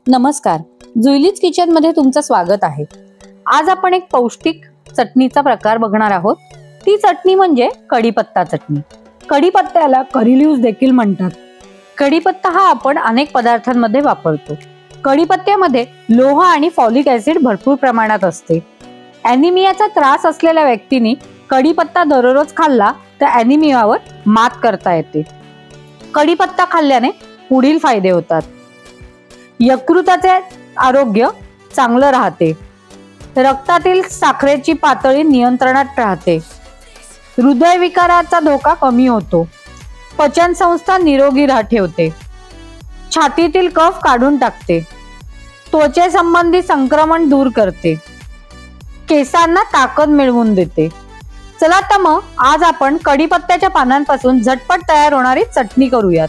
नमस्कार, जुईलीज किचन मध्ये तुमचं स्वागत आहे। आज आपण एक पौष्टिक चटणीचा प्रकार बघणार आहोत। ती चटणी म्हणजे कढीपत्ता चटणी। कढीपत्त्याला करी लीव्हज देखील म्हणतात। कढीपत्ता हा आपण अनेक पदार्थांमध्ये वापरतो। कढीपत्त्यामध्ये लोह आणि फॉलिक ऍसिड भरपूर प्रमाणात असते। ॲनिमियाचा त्रास असलेल्या व्यक्तींनी कढीपत्ता दररोज खाल्ला तर ॲनिमियावर मात करता येते। कढीपत्ता खाल्ल्याने पुढील फायदे होतात। यकृताचे आरोग्य चांगलं राहते। रक्तातील साखरेची पातळी नियंत्रणात राहते। हृदयविकाराचा धोका कमी होतो। पचन संस्था निरोगी ठेवते। छातीतील कफ काढून टाकते। त्वचेसंबंधी संक्रमण दूर करते। केसांना ताकद मिळवून देते। चला तर मग आज आपण कढीपत्त्याच्या पानांपासून झटपट तयार होणारी चटणी करूयात।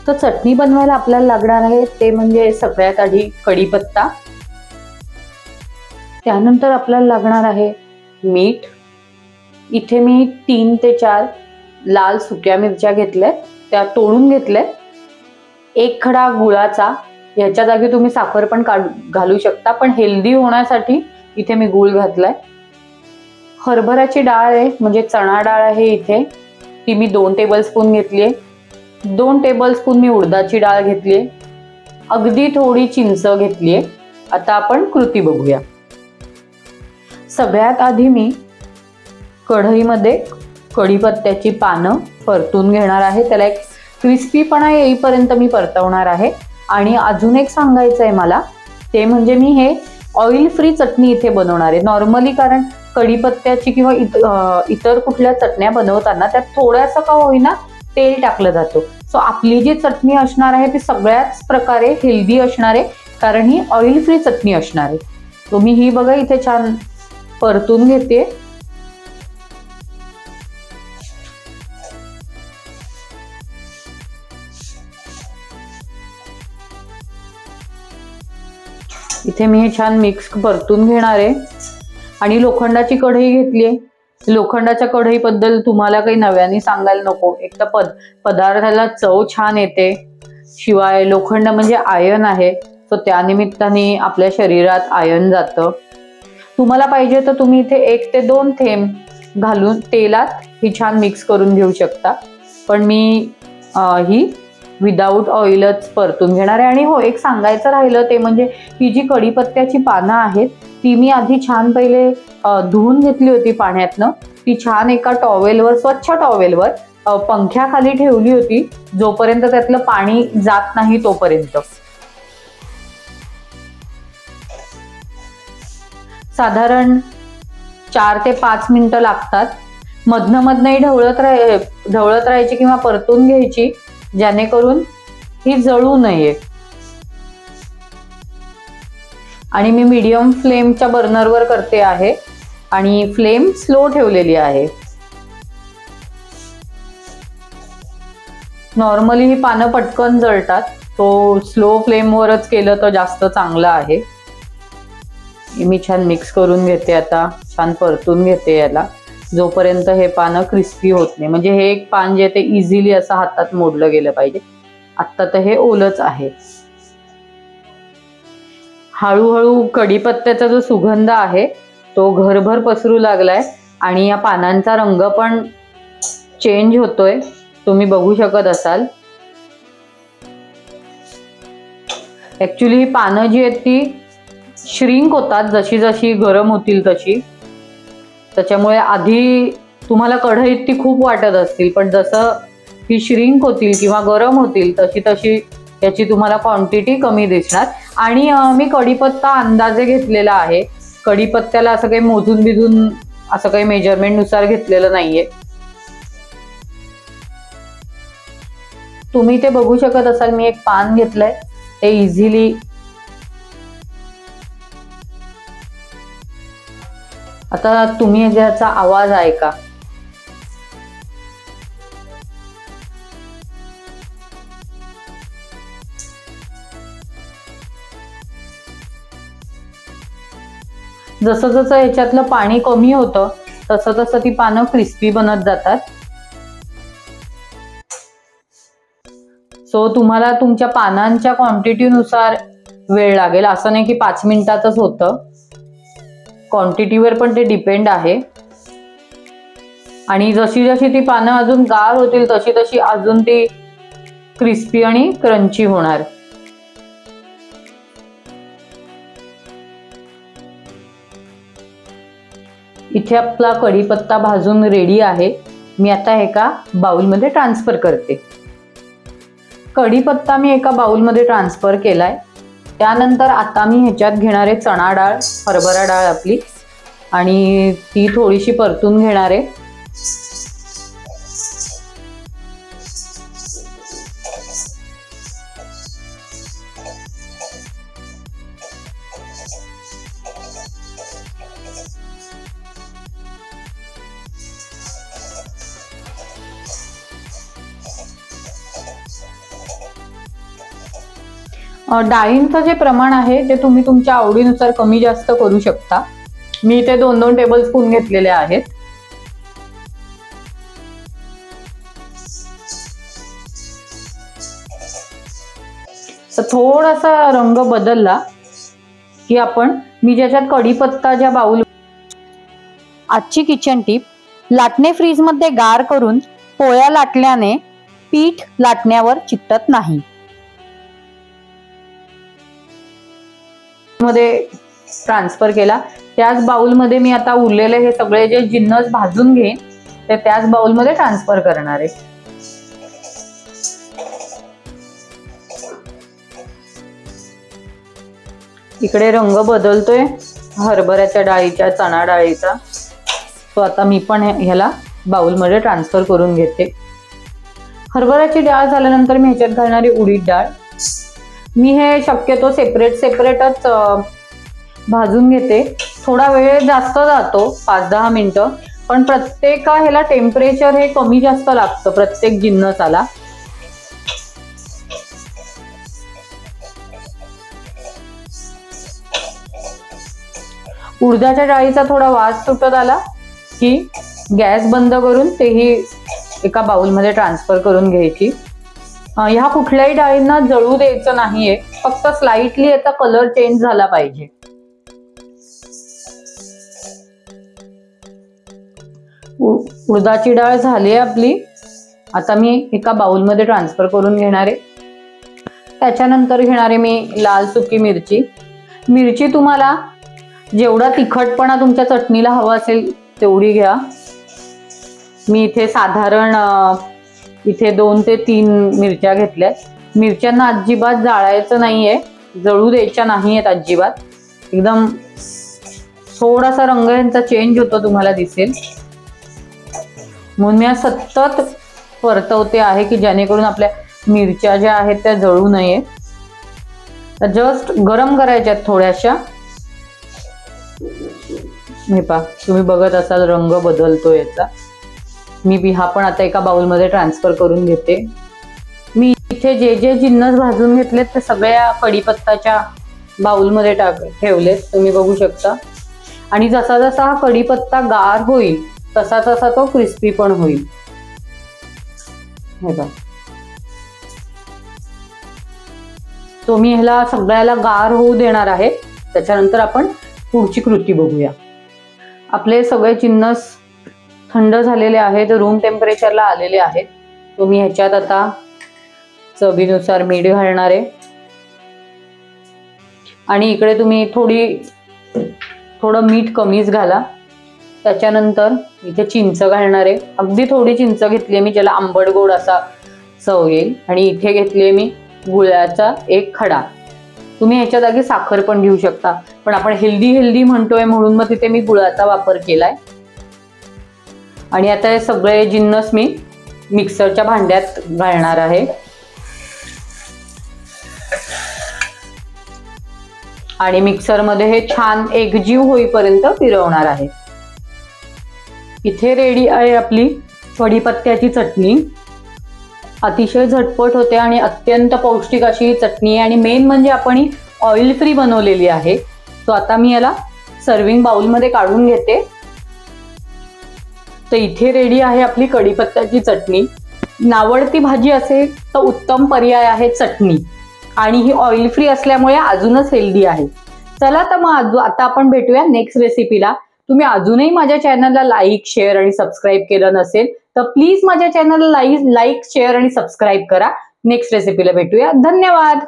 तर चटणी बनवायला आपल्याला लागणार आहे ते म्हणजे सगळ्यात आधी कढीपत्ता, त्यानंतर आपल्याला लागणार आहे मीठ। इथे मी 3 ते 4 लाल सुक्या मिरच्या घेतल्या, त्या तोडून घेतल्या। 1 खडा गुळाचा, याच्या जागी तुम्ही साखर पण घालू शकता, पण हेल्दी होण्यासाठी इथे मी गुळ घातलाय। हरभऱ्याची डाळ आहे म्हणजे चणा डाळ आहे इथे, ती मी 2 टेबलस्पून घेतलीये। 2 टेबलस्पून मी उडदाची डाळ घेतलीये। अगदी थोडी चिंच घेतलीये। आता आपण कृती बघूया। सगळ्यात आधी मी कढईमध्ये कढीपत्त्याची पानं परतून घेणार आहे। त्याला एक क्रिस्पीपणा येईपर्यंत मी परतवणार आहे। आणि अजून एक सांगायचं आहे मला, ते म्हणजे मी हे ऑइल फ्री चटणी इथे बनवणार आहे। नॉर्मली कारण कढीपत्त्याची किंवा इतर कुठल्या चटण्या बनवताना त्यात थोडंसं का होईना तेल टाकलं जातं। सो आपली जी चटणी असणार आहे ती सगळ्याच प्रकारे हेल्दी असणार आहे, कारण ही ऑइल फ्री चटणी असणार आहे। तुम्ही ही बघा इथे छान परतून घेते। इथे मी हे छान मिक्स परतून घेणार आहे। आणि लोखंडाची कढई घेतलीये। लोखंडाच्या कढईबद्दल तुम्हाला काही नव्याने सांगायला नको, एक तर पदार्थाला चव छान येते, शिवाय लोखंड म्हणजे आयर्न आहे, सो त्यानिमित्ताने आपल्या शरीरात आयर्न जातं। तुम्हाला पाहिजे तर तुम्ही इथे 1 ते 2 थेंब घालून तेलात ही छान मिक्स करून घेऊ शकता, पण मी ही विदाऊट ऑइलच परतून घेणार आहे। आणि हो, एक सांगायचं राहिलं ते म्हणजे ही जी कढीपत्त्याची पानं आहेत ती मी आधी छान पहिले धुवून घेतली होती पाण्यातनं। ती छान एका टॉवेलवर, स्वच्छ टॉवेलवर पंख्याखाली ठेवली होती, जोपर्यंत त्यातलं पाणी जात नाही तोपर्यंत। साधारण 4 ते 5 मिनिटं लागतात। मधनं मधनंही ढवळत राहायची किंवा परतून घ्यायची, जेणेकरून ही जळू नये। आणि मी मीडियम फ्लेमच्या बर्नरवर करते आहे आणि फ्लेम स्लो ठेवलेली आहे। नॉर्मली ही पानं पटकन जळतात, तो स्लो फ्लेमवरच केलं तर जास्त चांगलं आहे। मी छान मिक्स करून घेते, आता छान परतून घेते याला, जोपर्यंत हे पानं क्रिस्पी होत नाही। म्हणजे हे एक पान जे ते इझिली असं हातात मोडलं गेलं पाहिजे। आता तर हे ओलच आहे। हळूहळू कढीपत्त्याचा जो सुगंध आहे तो घरभर पसरू लागलाय आणि या पानांचा रंग पण चेंज होतोय, तुम्ही बघू शकत असाल। ऍक्च्युली ही पानं जी आहेत ती श्रिंक होतात जशी जशी गरम होतील तशी, त्याच्यामुळे आधी तुम्हाला कढईत ती खूप वाटत असतील, पण जसं ही श्रिंक होतील किंवा गरम होतील तशी तशी याची तुम्हाला क्वांटिटी कमी दिसणार। आणि मी कढीपत्ता अंदाजे घेतलेला आहे। कढीपत्त्याला असं काही मोजून बिजून असं काही मेजरमेंट नुसार घेतलेलं नाहीये। तुम्ही ते बघू शकत असाल, मी एक पान घेतलंय, ते इझिली आता तुम्ही ज्याचा आवाज ऐका। जसं जसं ह्याच्यातलं पाणी कमी होतं तसं तसं ती पानं क्रिस्पी बनत जातात. सो तुम्हाला तुमच्या पानांच्या क्वांटिटीनुसार वेळ लागेल, असं नाही की 5 मिनिटातच होतं. क्वांटिटीवर पण ते डिपेंड आहे. आणि जशी जशी ती पानं अजून गार होतील तशी तशी अजून ती क्रिस्पी आणि क्रंची होणार. इथे आपला कढीपत्ता भाजून रेडी आहे. मी आता एका बाउलमध्ये ट्रान्सफर करते. कढीपत्ता मी एका बाउलमध्ये ट्रान्सफर केलाय. त्यानंतर आता मी ह्याच्यात घेणार आहे चणा डाळ, हरभरा डाळ आपली, आणि ती थोडीशी परतून घेणार आहे. डाळींचं जे प्रमाण आहे ते तुम्ही तुमच्या आवडीनुसार कमी जास्त करू शकता. मी इथे 2-2 टेबलस्पून घेतलेले आहेत. तर थोडासा रंग बदलला की मी ज्याच्यात कढीपत्ता ज्या बाउल. आजची किचन टिप: लाटणे फ्रीज मध्ये गार करून पोळ्या लाटल्याने पीठ लाटण्यावर चिकटत नाही. मध्ये ट्रान्सफर केला. त्याच बाउल मध्ये मी आता उरलेले हे सगळे जे जिन्नस भाजून घेईन ते त्याच बाउल मध्ये ट्रान्सफर करणार आहे. इकडे रंग बदलतोय हरभऱ्याच्या डाळीच्या, चणा डाळीचा. तो आता मी पण ह्याला बाउल मध्ये ट्रान्सफर करून घेते. हरभऱ्याची डाळ झाल्यानंतर मी ह्याच्यात घालणारी उडीद डाळ. मी हे शक्यतो सेपरेटच भाजून घेते. थोडा वेळ जास्त जातो, 5-10 मिनिटं, पण प्रत्येक ह्याला टेम्परेचर हे कमी जास्त लागतं प्रत्येक जिन्नसाला. उडदाच्या डाळीचा थोडा वास सुटत आला की गॅस बंद करून तेही एका बाउलमध्ये ट्रान्सफर करून घ्यायची. ह्या कुठल्याही डाळींना जळू द्यायचं नाहीये, फक्त स्लाइटली याचा कलर चेंज झाला पाहिजे. उडदाची डाळ झाली आपली. आता मी एका बाउलमध्ये ट्रान्सफर करून घेणार आहे. त्याच्यानंतर घेणार आहे मी लाल सुकी मिरची. मिरची तुम्हाला जेवढा तिखटपणा तुमच्या चटणीला हवा असेल तेवढी घ्या. मी इथे साधारण 2 ते 3 मिरच्या घेतल्या. मिरच्यांना अजिबात जाळायचं नाहीये, जळू द्यायच्या नाहीयेत अजिबात. एकदम थोडासा रंग यांचा चेंज होतो, तुम्हाला दिसेल. म्हणून मी सतत परतवते आहे की जेणेकरून आपल्या मिरच्या ज्या आहेत त्या जळू नये. जस्ट गरम करायच्यात थोड्याशा. हे पहा, तुम्ही बघत असाल रंग बदलतो याचा. मी हा पण आता एका बाउलमध्ये ट्रान्सफर करून घेते. मी इथे जे जे जिन्नस भाजून घेतलेत ते सगळ्या कढीपत्ताच्या बाउलमध्ये ठेवलेत, तुम्ही बघू शकता. आणि जसा जसा हा कढीपत्ता गार होईल तसा तसा तो क्रिस्पी पण होईल. हे बघा, तो मी ह्याला सगळ्याला गार होऊ देणार आहे. त्याच्यानंतर आपण पुढची कृती बघूया. आपले सगळे जिन्नस थंड झालेले आहेत, रूम टेम्परेचरला आलेले आहेत. तो मी ह्याच्यात आता चवीनुसार मीठ घालणार आहे. आणि इकडे तुम्ही थोडं मीठ कमीच घाला. त्याच्यानंतर इथे चिंच घालणार आहे. अगदी थोडी चिंच घेतली मी, ज्याला आंबट गोड असा चव येईल. आणि इथे घेतली मी गुळाचा 1 खडा. तुम्ही ह्याच्या जागी साखर पण घेऊ शकता, पण आपण हेल्दी म्हणतोय म्हणून मग तिथे मी गुळाचा वापर केलाय. आणि आता हे सगळे जिन्नस मी मिक्सरच्या भांड्यात घालणार आहे. आणि मिक्सरमध्ये हे छान एकजीव होईपर्यंत फिरवणार आहे. इथे रेडी आहे आपली कढीपत्त्याची चटणी. अतिशय झटपट होते आणि अत्यंत पौष्टिक अशी चटणी आहे. आणि मेन म्हणजे आपण ही ऑइल फ्री बनवलेली आहे. तो आता मी याला सर्विंग बाउलमध्ये काढून घेते. तर इथे रेडी आहे आपली कढीपत्त्याची चटणी. नावडती भाजी असेल तर उत्तम पर्याय आहे चटणी, आणि ही ऑइल फ्री असल्यामुळे अजूनच हेल्दी आहे. चला तर मग आता आपण भेटूया नेक्स्ट रेसिपीला. तुम्ही अजूनही माझ्या चॅनलला लाईक, शेअर आणि सबस्क्राईब केलं नसेल तर प्लीज माझ्या चॅनलला लाईक, शेअर आणि सबस्क्राईब करा. नेक्स्ट रेसिपीला भेटूया. धन्यवाद.